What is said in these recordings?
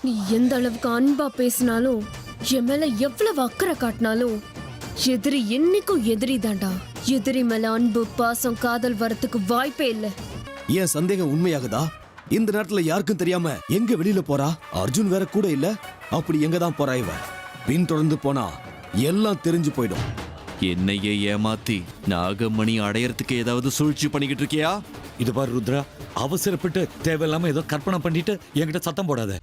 நீ எந்த அளவுக்கு அன்பா பேசினாலும் என் மேல எவ்வளவு அக்கறை காட்டினாலும் எதிரி என்னைக்கும் எதிரி தாண்டா. எதிரி மேல அன்பு பாசம் காதல் வரத்துக்கு வாய்ப்பே இல்ல. ஏன் சந்தேகம் உண்மையாகுதா? இந்த நேரத்துல யாருக்கும் தெரியாம எங்க வெளியில போறா? அர்ஜுன் வேற கூட இல்ல. அப்படி எங்க தான் போறா இவ? பின் தொடர்ந்து போனா எல்லாம் தெரிஞ்சு போயிடும். என்னையே ஏமாத்தி நாகமணி அடையறதுக்கு ஏதாவது சூழ்ச்சி பண்ணிக்கிட்டு இருக்கியா? இது பாரு ருத்ரா, அவசரப்பட்டு தேவையில்லாம ஏதோ கற்பனை பண்ணிட்டு என்கிட்ட சத்தம் போடாத.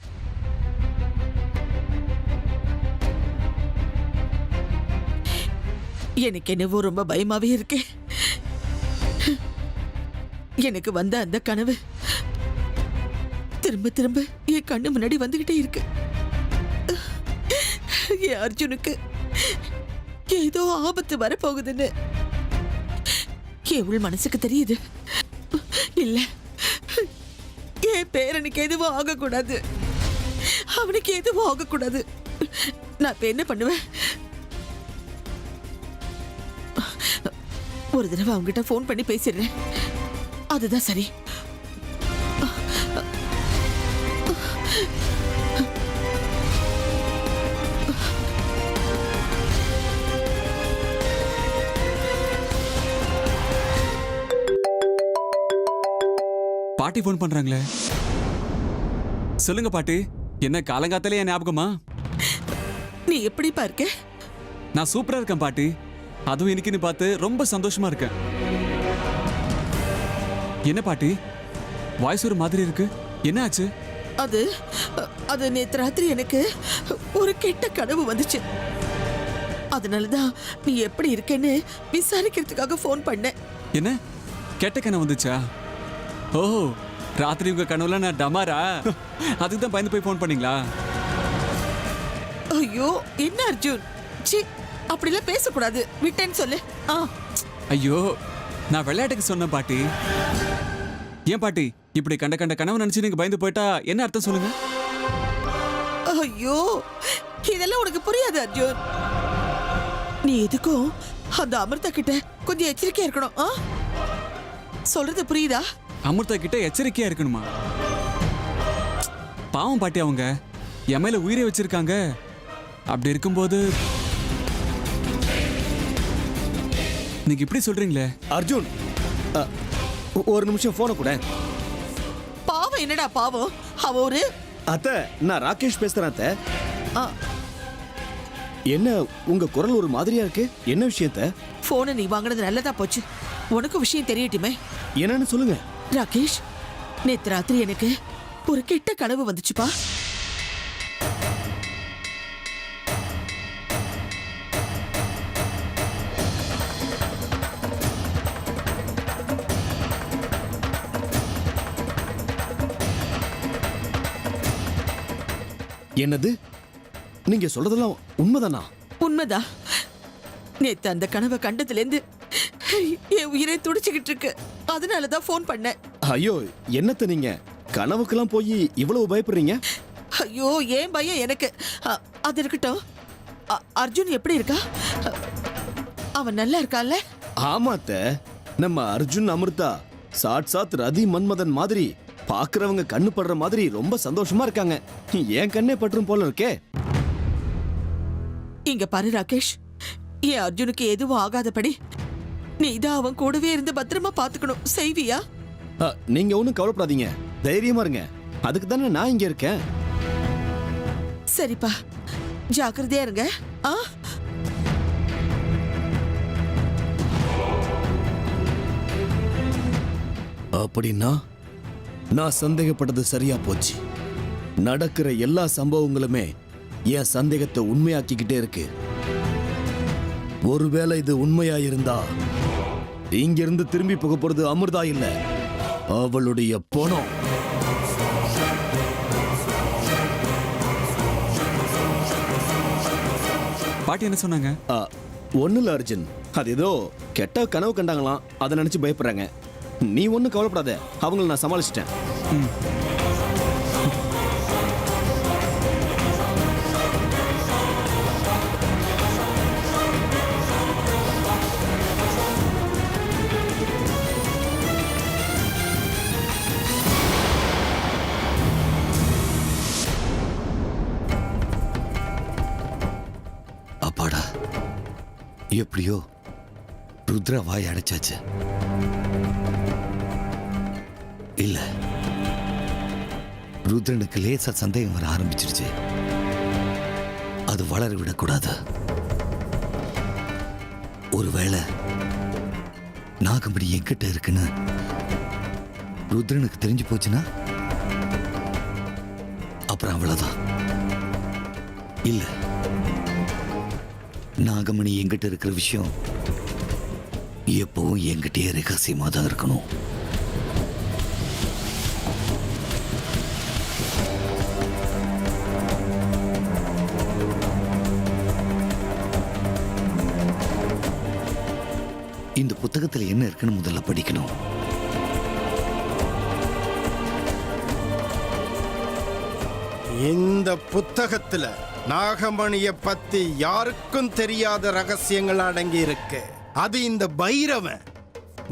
எனக்கு என்னவோ ரொம்ப பயமாவே இருக்கு. எனக்கு வந்த அந்த கனவு திரும்ப திரும்ப என் கண்ணு முன்னாடி வந்துகிட்டே இருக்கு. என் அர்ஜுனுக்கு ஏதோ ஆபத்து வரப்போகுதுன்னு என் உள் மனசுக்கு தெரியுது. இல்ல, என் பேரனுக்கு எதுவும் ஆகக்கூடாது, அவனுக்கு எதுவும் ஆகக்கூடாது. நான் இப்ப என்ன பண்ணுவேன்? ஒரு தடவை அவங்ககிட்ட போன் பண்ணி பேசிடுறேன். அதுதான் சரி. பாட்டி போன் பண்றாங்களே. சொல்லுங்க பாட்டி, என்ன காலங்காத்தாலே என் ஞாபகமா? நீ எப்படி இருக்க? நான் சூப்பரா இருக்கேன் பாட்டி. அதுவும் இன்னைக்குன்னு பார்த்து ரொம்ப சந்தோஷமா இருக்கேன். என்ன பாட்டி வாய்ஸ் ஒரு மாதிரி இருக்கு, என்ன ஆச்சு? அது அது நேத்து ராத்திரி எனக்கு ஒரு கெட்ட கனவு வந்துச்சு. அதனாலதான் நீ எப்படி இருக்கேன்னு விசாரிக்கிறதுக்காக போன் பண்ணேன். என்ன கெட்ட கனவு வந்துச்சா? ஓஹோ, ராத்திரி உங்க கனவுல நான் டமாரா? அதுக்கு தான் பயந்து போய் போன் பண்ணீங்களா? ஐயோ என்ன அர்ஜுன், சி அப்படிலாம் பேசக்கூடாது, விட்டேன்னு சொல்லு. ஐயோ, நான் விளையாட்டுக்கு சொன்னேன் பாட்டி. ஏன் பாட்டி இப்படி கண்ட கண்ட கனவு நினைச்சு நீங்க பயந்து போயிட்டா என்ன அர்த்தம் சொல்லுங்க? ஐயோ, இதெல்லாம் உனக்கு புரியாது அர்ஜுன். நீ எதுக்கும் அந்த அமிர்தா கிட்ட கொஞ்சம் எச்சரிக்கையா இருக்கணும். சொல்றது புரியுதா? அமிர்தா கிட்ட எச்சரிக்கையா இருக்கணுமா? பாவம் பாட்டி, அவங்க என் மேல உயிரை வச்சிருக்காங்க. அப்படி இருக்கும்போது நீங்க இப்படி சொல்றீங்களே? அர்ஜுன், ஒரு நிமிஷம் போன கூட. பாவம் என்னடா பாவம்? அவ ஒரு அத்தை, நான் ராகேஷ் பேசுறேன் அத்தை. என்ன உங்க குரல் ஒரு மாதிரியா இருக்கு? என்ன விஷயத்த? போனை நீ வாங்கினது நல்லதா போச்சு. உனக்கு விஷயம் தெரியட்டுமே. என்னன்னு சொல்லுங்க. ராகேஷ், நேத்து ராத்திரி எனக்கு ஒரு கெட்ட கனவு வந்துச்சுப்பா. என்னது? நீங்க சொல்றதெல்லாம் உண்மைதானா? உண்மைதா. நேத்து அந்த கனவை கண்டதுல இருந்து என் உயிரை துடிச்சுக்கிட்டு இருக்கு. அதனாலதான் போன் பண்ணேன். ஐயோ, என்னத்த நீங்க கனவுக்கெல்லாம் போய் இவ்வளவு பயப்படுறீங்க? ஐயோ, ஏன் பயம் எனக்கு. அது இருக்கட்டும். அர்ஜுன் எப்படி இருக்கா? அவன் நல்லா இருக்கான்ல? ஆமாத்த, நம்ம அர்ஜுன் அமிர்தா சாட்சாத் ரதி மன்மதன் மாதிரி, பாக்குறவங்க கண்ணு படுற மாதிரி ரொம்ப சந்தோஷமா இருக்காங்க. ஏன் கண்ணே பற்றும் போல இருக்கே. இங்க பாரு ராகேஷ், என் அர்ஜுனுக்கு எதுவும் ஆகாதபடி நீதான் அவன் கூடவே இருந்து பத்திரமா பாத்துக்கணும். செய்வியா? நீங்க ஒண்ணும் கவலைப்படாதீங்க, தைரியமா இருங்க. அதுக்கு தானே நான் இங்க இருக்கேன். சரிப்பா, ஜாக்கிரதையா இருங்க. அப்படின்னா நான் சந்தேகப்பட்டது சரியா போச்சு. நடக்கிற எல்லா சம்பவங்களுமே என் சந்தேகத்தை உண்மையாக்கிக்கிட்டே இருக்கு. ஒருவேளை இது உண்மையா இருந்தா இங்கிருந்து திரும்பி போக போறது அமிர்தா இல்ல, அவளுடைய பணம். பாட்டி என்ன சொன்னாங்க? ஒண்ணு இல்ல அர்ஜுன், அது ஏதோ கெட்ட கனவு கண்டாங்களாம், அதை நினைச்சு பயப்படுறாங்க. நீ ஒன்னும் கவலைப்படாத, அவங்களை நான் சமாளிச்சிட்டேன். எப்படியோ ருத்ரா வாய் அடைச்சாச்சு. இல்ல, ருத்ரனுக்கு லேசா சந்தேகம் வர ஆரம்பிச்சிருச்சு. அது வளர விடக்கூடாது. ஒருவேளை நாகமணி என்கிட்ட இருக்குன்னு ருத்ரனுக்கு தெரிஞ்சு போச்சுன்னா அப்புறம் அவ்வளவுதான். இல்ல, நாகமணி என்கிட்ட இருக்கிற விஷயம் எப்பவும் என்கிட்டயே ரகசியமா தான் இருக்கணும். இந்த புத்தகத்தில் என்ன இருக்குன்னு முதல்ல படிக்கணும். இந்த புத்தகத்துல நாகமணிய பத்தி யாருக்கும் தெரியாத ரகசியங்கள் அடங்கி இருக்கு. அது இந்த பைரவன்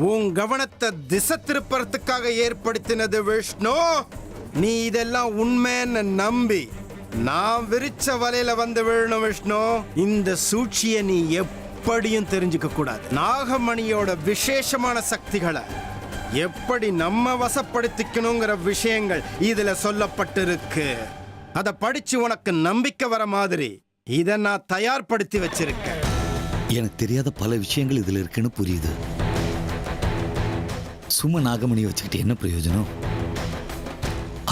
உன் கவனத்தை திசை திருப்பறதுக்காக ஏற்படுத்தினது விஷ்ணு. நீ இதெல்லாம் உண்மைன்னு நம்பி நான் விரிச்ச வலையில வந்து விழணும் விஷ்ணு. இந்த சூழ்ச்சியை நீ எப்படியும் தெரிஞ்சுக்க கூடாது. நாகமணியோட விசேஷமான சக்திகளை எப்படி நம்ம வசப்படுத்திக்கணுங்கிற விஷயங்கள் இதுல சொல்லப்பட்டிருக்கு. அதை படிச்சு உனக்கு நம்பிக்கை வர மாதிரி இதை நான் தயார்படுத்தி வச்சிருக்கேன். எனக்கு தெரியாத பல விஷயங்கள் இதுல இருக்குன்னு புரியுது. சும்மா நாகமணி வச்சுக்கிட்டு என்ன பிரயோஜனம்?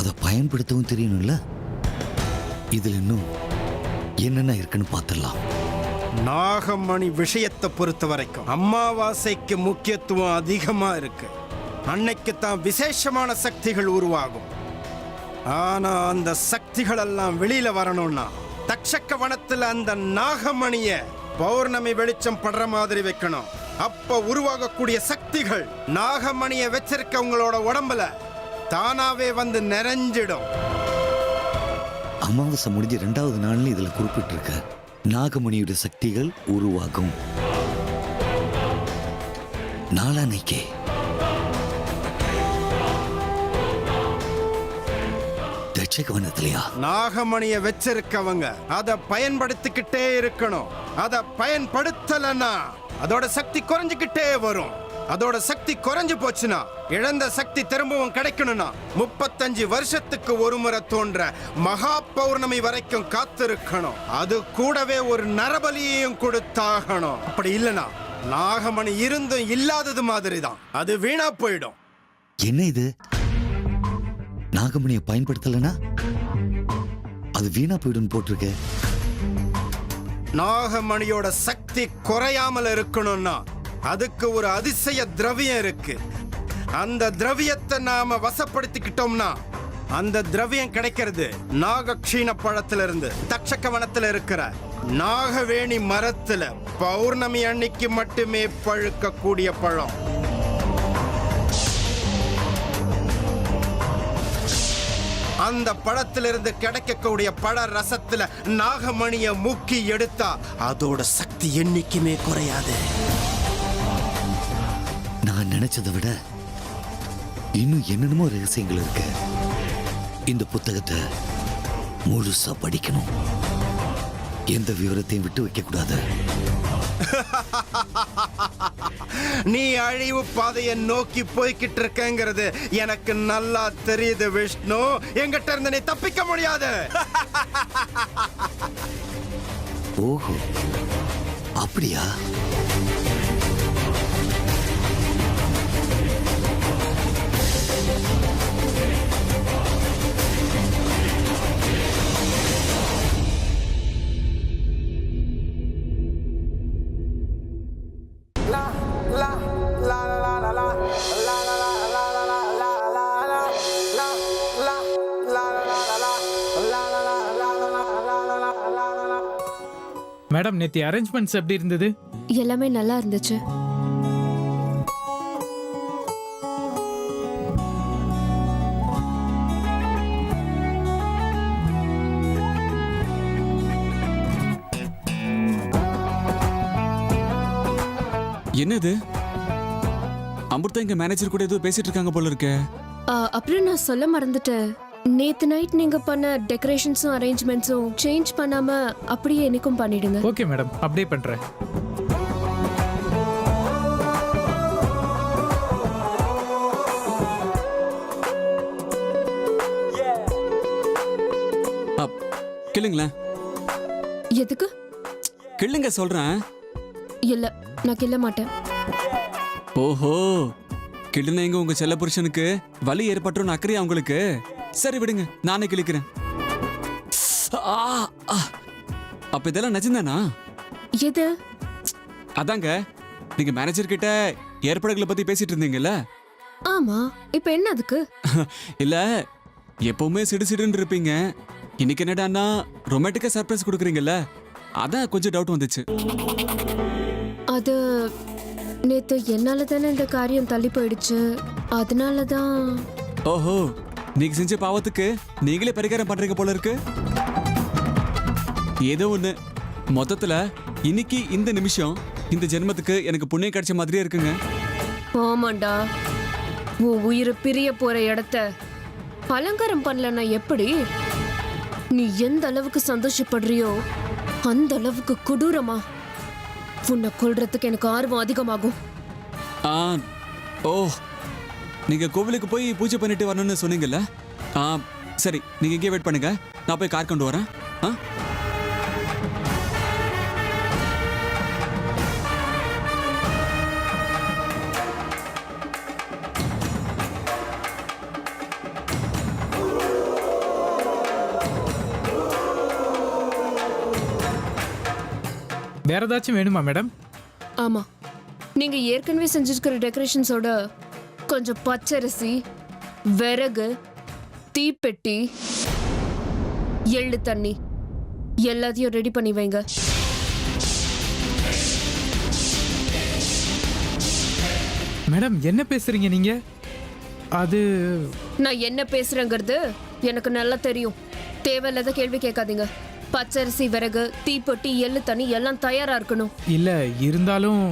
அதை பயன்படுத்தவும் தெரியணும்ல. இதுல இன்னும் என்னென்ன இருக்குன்னு பார்த்துடலாம். நாகமணி விஷயத்தை பொறுத்த வரைக்கும் அமாவாசைக்கு முக்கியத்துவம் அதிகமா இருக்கு. அன்னைக்கு தான் விசேஷமான சக்திகள் உருவாகும். ஆனா அந்த சக்திகள் எல்லாம் வெளியில வரணும்னா தக்ஷக்க வனத்துல அந்த நாகமணிய பௌர்ணமி வெளிச்சம் படுற மாதிரி வைக்கணும். அப்ப உருவாகக்கூடிய சக்திகள் நாகமணிய வச்சிருக்கவங்களோட உடம்புல தானாவே வந்து நிறைஞ்சிடும். அமாவாசை முடிஞ்ச 2வது நாள்ல இதுல குறிப்பிட்டிருக்க நாகமணியுடைய சக்திகள் உருவாகும். நாளானைக்கே தட்சகவனத்திலையா நாகமணிய வச்சிருக்கவங்க அதை பயன்படுத்திக்கிட்டே இருக்கணும். அதை பயன்படுத்தலன்னா அதோட சக்தி குறைஞ்சுக்கிட்டே வரும். அதோட சக்தி குறைஞ்சு போச்சுன்னா இழந்த சக்தி திரும்பவும் கிடைக்கணும்னா 35 வருஷத்துக்கு ஒரு முறை தோன்ற மகா பௌர்ணமி வரைக்கும் காத்திருக்கணும். அது கூடவே ஒரு நரபலியையும் கொடுத்தாகணும். அப்படி இல்லைன்னா நாகமணி இருந்தும் இல்லாதது மாதிரி தான், அது வீணா போயிடும். என்ன இது? நாகமணியை பயன்படுத்தலைன்னா அது வீணா போயிடும் போட்டிருக்க. நாகமணியோட சக்தி குறையாமல் இருக்கணும்னா அதுக்கு ஒரு அதிசய திரவியம் இருக்கு. அந்த திரவியத்தை நாம வசப்படுத்திக்கிட்டோம்னா அந்த திரவியம் கிடைக்கிறது நாகக்ஷீண பழத்துல இருந்து. தட்சக்க வனத்துல இருக்கிற நாகவேணி மரத்துல பௌர்ணமி அன்னைக்கு மட்டுமே பழுக்கக்கூடிய பழம். அந்த பழத்திலிருந்து கிடைக்கக்கூடிய பழ ரசத்துல நாகமணிய முக்கி எடுத்தா அதோட சக்தி என்னைக்குமே குறையாது. நான் நினைச்சதை விட இன்னும் என்னென்னமோ ரகசியங்கள் இருக்கு. இந்த புத்தகத்தை முழுசா படிக்கணும். எந்த விவரத்தையும் விட்டு வைக்க கூடாது. நீ அழிவு பாதையை நோக்கி போய்கிட்டு இருக்கங்கிறது எனக்கு நல்லா தெரியுது விஷ்ணு. எங்கிட்ட இருந்து நீ தப்பிக்க முடியாது. ஓஹோ, அப்படியா? மேடம், நேத்தி அரேஞ்ச்மெண்ட்ஸ் எப்படி இருந்தது? எல்லாமே நல்லா இருந்துச்சு. என்னது? அமிர்தா இங்க மேனேஜர் கூட ஏதோ பேசிட்டு இருக்காங்க போல இருக்கே. அப்புறம் நான் சொல்ல மறந்துட்டேன். நேத்து நைட் நீங்க பண்ண டெக்கரேஷன்ஸும் அரேஞ்ச்மெண்ட்ஸும் சேஞ்ச் பண்ணாம அப்படியே எனக்கும் பண்ணிடுங்க. ஓகே மேடம், அப்படியே பண்றேன். கிள்ளுங்களேன். எதுக்கு? கிள்ளுங்க சொல்றேன். இல்ல, நான் கிள்ள மாட்டேன். ஓஹோ, கிள்ளுன எங்க உங்க செல்ல புருஷனுக்கு வலி ஏற்பட்டுரும் அக்கறையா உங்களுக்கு? சரி விடுங்க, நானே கிழிக்கிறேன். ஆ, ஆ. அப்ப இதெல்லாம் நிஜம்தானா? எது? அதாங்க, நீங்க மேனேஜர் கிட்ட ஏற்பாடுகளை பத்தி பேசிட்டு இருந்தீங்கல்ல? ஆமா, இப்ப என்ன அதுக்கு? இல்ல, எப்பவுமே சிடுசிடுன்னு இருப்பீங்க. இன்னைக்கு என்னடான்னா ரொமான்டிக்கா சர்ப்ரைஸ் கொடுக்குறீங்கல்ல, அதான் கொஞ்சம் டவுட் வந்துச்சு. அது நேத்து என்னால தானே இந்த காரியம் தள்ளி போயிடுச்சு, அதனாலதான். ஓஹோ, நீங்க செஞ்ச பாவத்துக்கு நீங்களே பரிகாரம் பண்றீங்க போல இருக்கு. ஏதோ ஒண்ணு, மொத்தத்துல இன்னைக்கு இந்த நிமிஷம் இந்த ஜென்மத்துக்கு எனக்கு புண்ணியம் கிடைச்ச மாதிரியே இருக்குங்க. ஆமாண்டா, உன் உயிர் பிரிய போற இடத்த அலங்காரம் பண்ணலன்னா எப்படி? நீ எந்த அளவுக்கு சந்தோஷப்படுறியோ அந்த அளவுக்கு கொடூரமா உன்னை கொல்றதுக்கு எனக்கு ஆர்வம் அதிகமாகும். ஆ, ஓ, நீங்க கோவிலுக்கு போய் பூஜை பண்ணிட்டு வரணும்னு சொன்னீங்கல்ல? ஆ, சரி, நீங்க இங்கே வெயிட் பண்ணுங்க, நான் போய் கார் கொண்டு வரேன். ஆ, வேற ஏதாச்சும் வேணுமா மேடம்? ஆமா, நீங்க ஏற்கனவே செஞ்சிருக்கிற டெக்கரேஷன்ஸோட கொஞ்சம் பச்சரிசி, விறகு, தீப்பெட்டி, எள்ளு தண்ணி எல்லாத்தையும் ரெடி பண்ணி வைங்க. மேடம் என்ன பேசுறீங்க நீங்க? அது நான் என்ன பேசுறேங்கிறது எனக்கு நல்லா தெரியும். தேவையில்லாத கேள்வி கேட்காதீங்க. பச்சரிசி, விறகு, தீப்பெட்டி, எள்ளு தண்ணி எல்லாம் தயாரா இருக்கணும். இல்ல இருந்தாலும்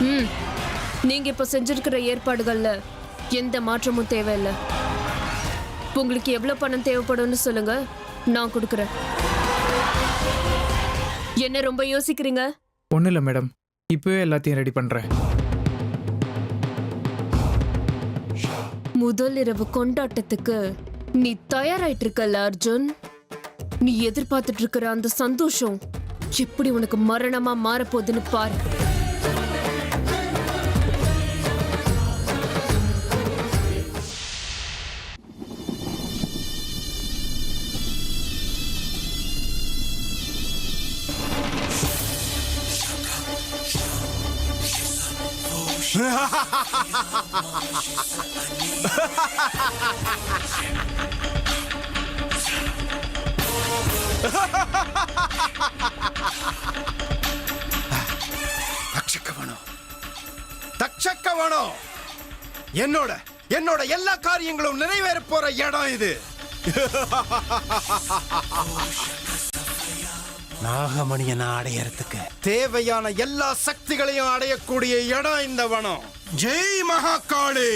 ம், நீங்க இப்ப செஞ்சிருக்கிற ஏற்பாடுகள்ல எந்த மாற்றமும் தேவையில்லை. உங்களுக்கு எவ்வளவு பணம் தேவைப்படும்னு சொல்லுங்க, நான் கொடுக்குறேன். என்ன ரொம்ப யோசிக்கிறீங்க? ஒன்றும் இல்லை மேடம், இப்போவே எல்லாத்தையும் ரெடி பண்ணுறேன். முதல் இரவு கொண்டாட்டத்துக்கு நீ தயாராயிட்டு இருக்கல அர்ஜுன். நீ எதிர்பார்த்துட்டு இருக்கிற அந்த சந்தோஷம் எப்படி உனக்கு மரணமா மாறப்போகுதுன்னு பாரு. தக்ஷகவனம் என்னோட என்னோட எல்லா காரியங்களும் நிறைவேற போற இடம் இது. நாகமணியனை அடையறதுக்கு தேவையான எல்லா சக்திகளையும் அடையக்கூடிய இடம் இந்த வனம். ஜெய் மகாகாளி.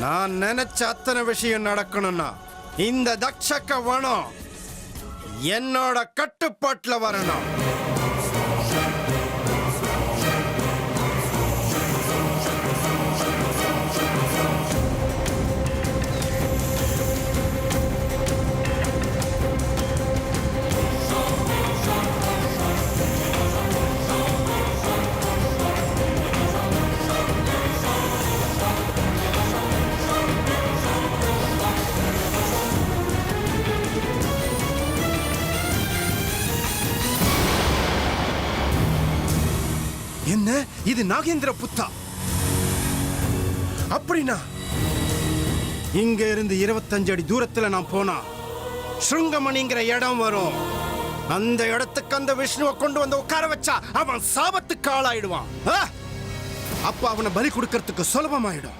நான் நினைச்ச அத்தனை விஷயம் நடக்கணும்னா இந்த தக்ஷக வனம் என்னோட கட்டுப்பாட்டுல வரணும். இது நாகேந்திர புத்தா. அப்படின்னா இங்க இருந்து 25 அடி தூரத்துல நான் போனா ஸ்ருங்கமணிங்கிற இடம் வரும். அந்த இடத்துக்கு அந்த விஷ்ணுவை கொண்டு வந்து உட்கார வச்சா அவன் சாபத்துக்கு ஆளாயிடுவான். அப்ப அவனை பலி கொடுக்கறதுக்கு சுலபமாயிடும்.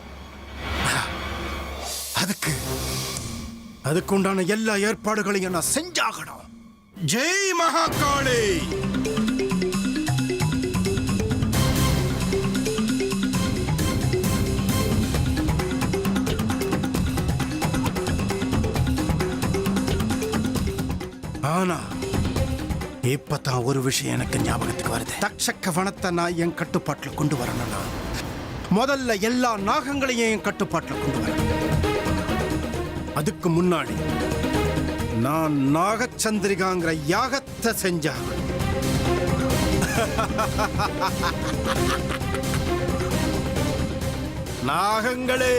அதுக்கு உண்டான எல்லா ஏற்பாடுகளையும் நான் செஞ்சாகணும். ஜெய் மகாகாளி. ஆனா இப்பதான் ஒரு விஷயம் எனக்கு ஞாபகத்துக்கு வருது. தக்ஷக்க வனத்தை நான் என் கட்டுப்பாட்டில் கொண்டு வரணும்னா முதல்ல எல்லா நாகங்களையும் என் கட்டுப்பாட்டில் கொண்டு வரணும். அதுக்கு முன்னாடி நான் நாகச்சந்திரிகாங்கிற யாகத்தை செஞ்சாங்க. நாகங்களே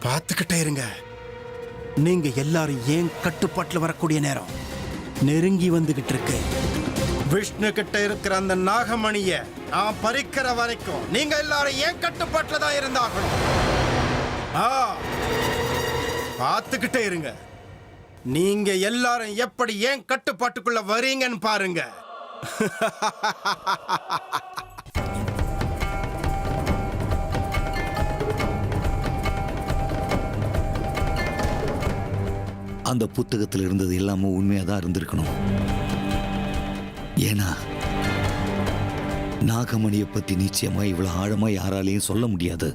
பார்த்துக்கிட்டே இருங்க. நீங்க எல்லாரும் ஏன் கட்டுப்பாட்டில் வரக்கூடிய நேரம் நெருங்கி வந்துகிட்டு இருக்கு. விஷ்ணு கிட்ட இருக்கிற அந்த நாகமணிய நான் பறிக்கிற வரைக்கும் நீங்க எல்லாரும் ஏன் கட்டுப்பாட்டில் தான் இருந்தாகணும். பார்த்துக்கிட்டே இருங்க. நீங்க எல்லாரும் எப்படி ஏன் கட்டுப்பாட்டுக்குள்ள வரீங்கன்னு பாருங்க. அந்த புத்தகத்தில் இருந்தது எல்லாமே உண்மையா தான் இருந்திருக்கணும். ஏன்னா நாகமணியை பத்தி நிச்சயமா இவ்வளவு ஆழமா யாராலையும் சொல்ல முடியாது.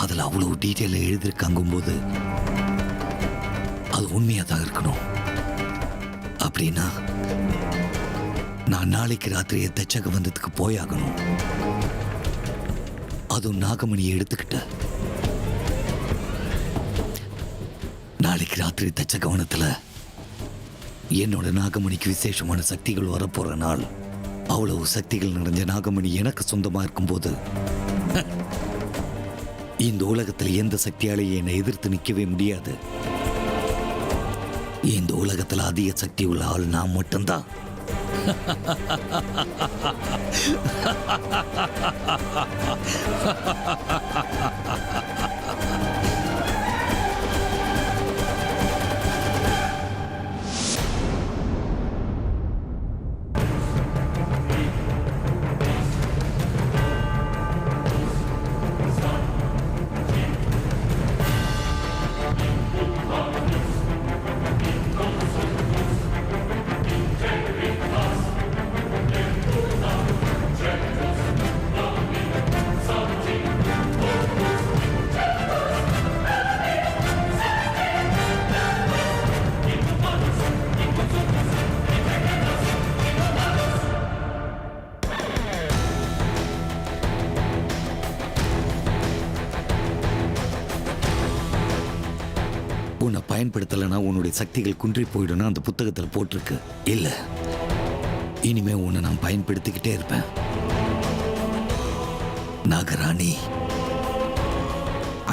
அதுல அவ்வளவு டீட்டெயில எழுதிருக்காங்கும் போது அது உண்மையா தான் இருக்கணும். அப்படின்னா நான் நாளைக்கு ராத்திரியை தச்சக வந்ததுக்கு போயாகணும். அதுவும் நாகமணியை எடுத்துக்கிட்ட நாளைக்கு ராத்திரி தச்ச கவனத்துல என்னோட நாகமணிக்கு விசேஷமான சக்திகள் வரப்போற நாள். அவ்வளவு சக்திகள் நிறைஞ்ச நாகமணி எனக்கு சொந்தமா இருக்கும்போது இந்த உலகத்தில் எந்த சக்தியாலேயும் என்னை எதிர்த்து நிற்கவே முடியாது. இந்த உலகத்தில் அதிக சக்தி உள்ள ஆள் நான் மட்டும்தான். உன்னை பயன்படுத்தலைன்னா உன்னுடைய சக்திகள் குன்றி போயிடும்னு அந்த புத்தகத்தில் போட்டிருக்கு. இல்ல, இனிமே உன்னை நான் பயன்படுத்திக்கிட்டே இருப்பேன். நாகராணி,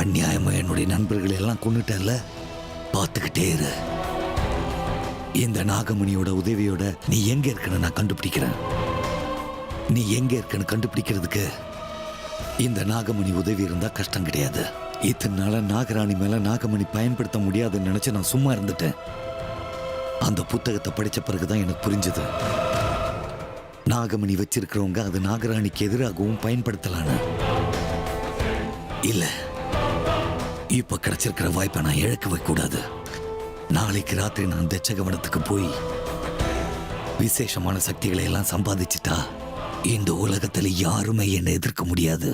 அநியாயமா என்னுடைய நண்பர்களை எல்லாம் கொண்டுட்டல, பார்த்துக்கிட்டே இரு. இந்த நாகமணியோட உதவியோட நீ எங்க இருக்கன்னு நான் கண்டுபிடிக்கிறேன். நீ எங்க இருக்கன்னு கண்டுபிடிக்கிறதுக்கு இந்த நாகமணி உதவி இருந்தா கஷ்டம் கிடையாது. இத்தனை நாள நாகராணி மேல நாகமணி பயன்படுத்த முடியாதுன்னு நினைச்சு நான் சும்மா இருந்துட்டேன். அந்த புத்தகத்தை படிச்ச பிறகுதான் எனக்கு புரிஞ்சது, நாகமணி வச்சிருக்கிறவங்க அது நாகராணிக்கு எதிராகவும் பயன்படுத்தலான்னு. இல்ல, இப்ப கிடைச்சிருக்கிற வாய்ப்பை நான் இழக்கவே கூடாது. நாளைக்கு ராத்திரி நான் தச்சகவனத்துக்கு போய் விசேஷமான சக்திகளை எல்லாம் சம்பாதிச்சுட்டா இந்த உலகத்துல யாருமே என்னை எதிர்க்க முடியாது.